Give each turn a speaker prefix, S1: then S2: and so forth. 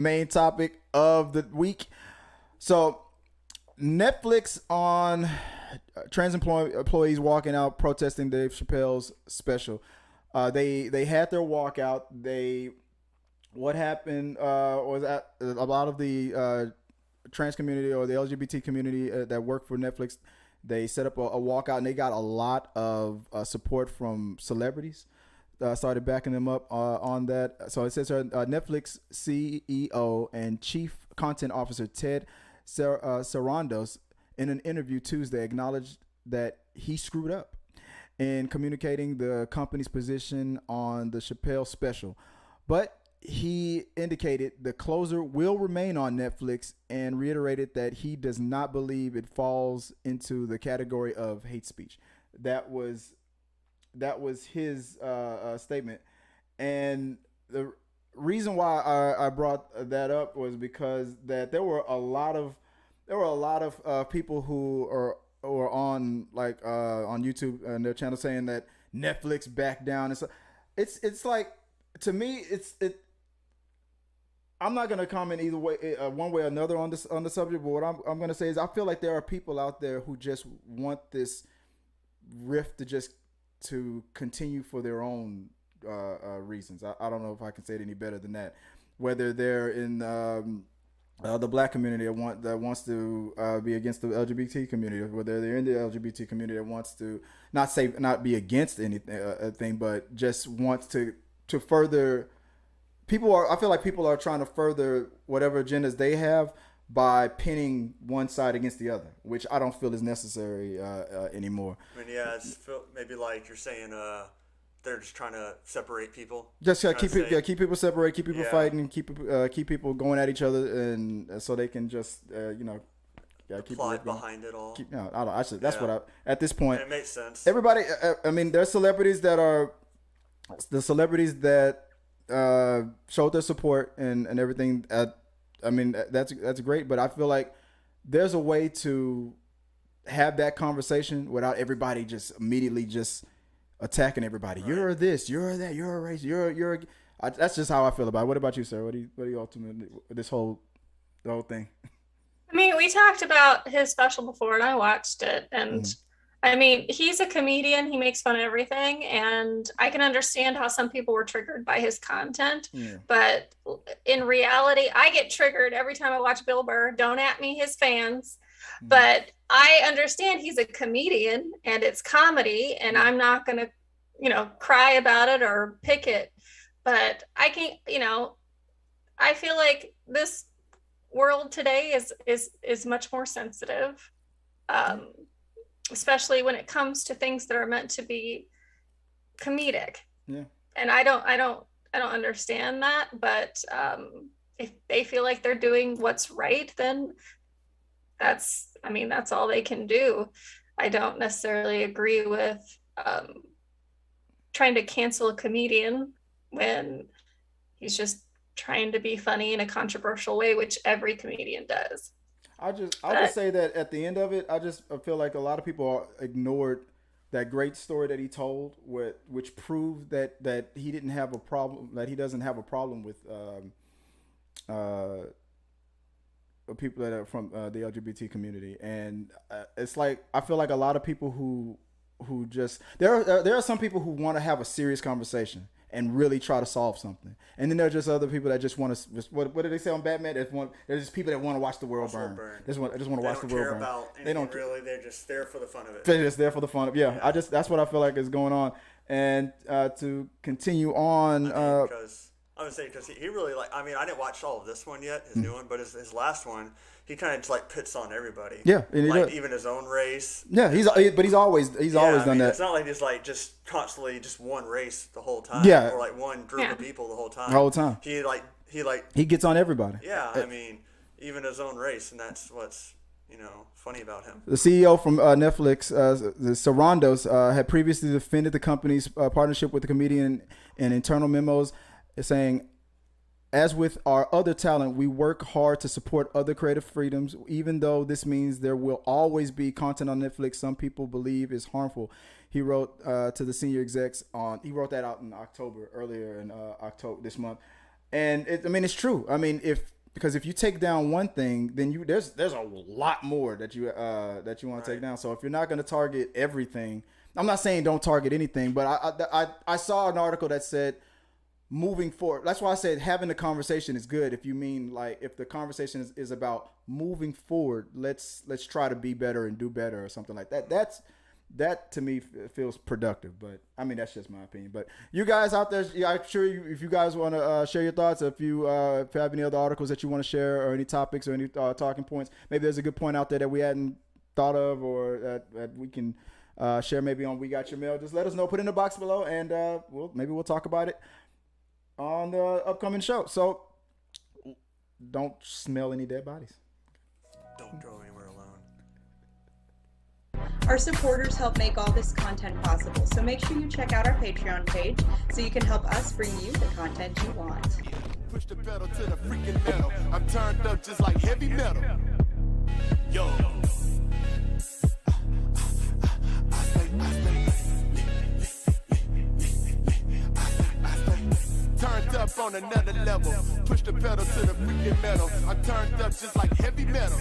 S1: main topic of the week. So Netflix on trans employees walking out protesting Dave Chappelle's special. They had their walkout. What happened was that a lot of the trans community or the LGBT community that work for Netflix, they set up a walkout, and they got a lot of support from celebrities. Started backing them up on that. So it says here, Netflix CEO and Chief Content Officer Ted Sarandos, in an interview Tuesday, acknowledged that he screwed up in communicating the company's position on the Chappelle special. But he indicated the closer will remain on Netflix and reiterated that he does not believe it falls into the category of hate speech. That was his statement. And the reason why I brought that up was because that there were a lot of people who are on on YouTube and their channel saying that Netflix backed down. It's like, to me, I'm not gonna comment either way, one way or another on the subject. But what I'm gonna say is, I feel like there are people out there who just want this rift to continue for their own reasons. I don't know if I can say it any better than that. Whether they're in the black community that wants to be against the LGBT community, whether they're in the LGBT community that wants to not be against anything, but just wants to further. I feel like people are trying to further whatever agendas they have by pinning one side against the other, which I don't feel is necessary anymore.
S2: I mean, yeah, it's maybe like you're saying they're just trying to separate people.
S1: Just keep people separate, keep people fighting, keep people going at each other, and so they can just keep
S2: plot behind it all.
S1: At this point,
S2: and it makes sense.
S1: Everybody, I mean, there's celebrities that are the celebrities that showed their support and everything. I mean, that's great, but I feel like there's a way to have that conversation without everybody just immediately just attacking everybody. Right. You're this, you're that, you're a race, you're. That's just how I feel about it. What about you, Sarah? What do you ultimately the whole thing?
S3: I mean, we talked about his special before, and I watched it, and I mean, he's a comedian. He makes fun of everything, and I can understand how some people were triggered by his content. Yeah. But in reality, I get triggered every time I watch Bill Burr. Don't at me, his fans. But I understand he's a comedian, and it's comedy, and I'm not going to, cry about it or pick it. But I can't, I feel like this world today is much more sensitive. Especially when it comes to things that are meant to be comedic. Yeah. And I don't understand that, but if they feel like they're doing what's right, then that's all they can do. I don't necessarily agree with trying to cancel a comedian when he's just trying to be funny in a controversial way, which every comedian does.
S1: I'll just say that at the end of it, I feel like a lot of people ignored that great story that he told, which proved that he didn't have a problem, that he doesn't have a problem with people that are from the LGBT community. And it's like, I feel like a lot of people who just there are some people who want to have a serious conversation and really try to solve something. And then there are just other people that just want to, what did they say on Batman? There's just people that want to watch the world burn. They just want to watch the world burn.
S2: They don't really, they're just there for the fun of it.
S1: They're just there for the fun of it. Yeah. That's what I feel like is going on. And to continue on.
S2: Because he really, I didn't watch all of this one yet, his new one, but his last one, he kind of just pits on everybody.
S1: Yeah, and
S2: even his own race.
S1: Yeah, he's always done that.
S2: It's not like he's just constantly just one race the whole time.
S1: Yeah,
S2: or one group of people the whole time.
S1: The whole time. He gets on everybody.
S2: Yeah, even his own race, and that's what's funny about him.
S1: The CEO from Netflix, the Sarandos, had previously defended the company's partnership with the comedian in internal memos, saying, as with our other talent, we work hard to support other creative freedoms, even though this means there will always be content on Netflix some people believe is harmful. He wrote to the senior execs he wrote that out in October, earlier in October this month. And I mean, it's true. I mean, because if you take down one thing, then there's a lot more that you want to take down. So if you're not going to target everything, I'm not saying don't target anything, but I saw an article that said moving forward. That's why I said having the conversation is good. If you mean like if the conversation is about moving forward, let's try to be better and do better or something like that. That to me feels productive, but I mean that's just my opinion. But you guys out there, I'm sure if you guys want to share your thoughts, if you have any other articles that you want to share or any topics or any talking points, maybe there's a good point out there that we hadn't thought of or that we can share maybe on We Got Your Mail. Just let us know, put it in the box below, and we'll talk about it on the upcoming show. So don't smell any dead bodies.
S2: Don't go anywhere alone.
S4: Our supporters help make all this content possible, so make sure you check out our Patreon page so you can help us bring you the content you want.
S5: Push the pedal to the freaking metal. I'm turned up just like heavy metal. Yo. Turned up on another level. Push the pedal to the freaking metal. I'm turned up just like heavy metal.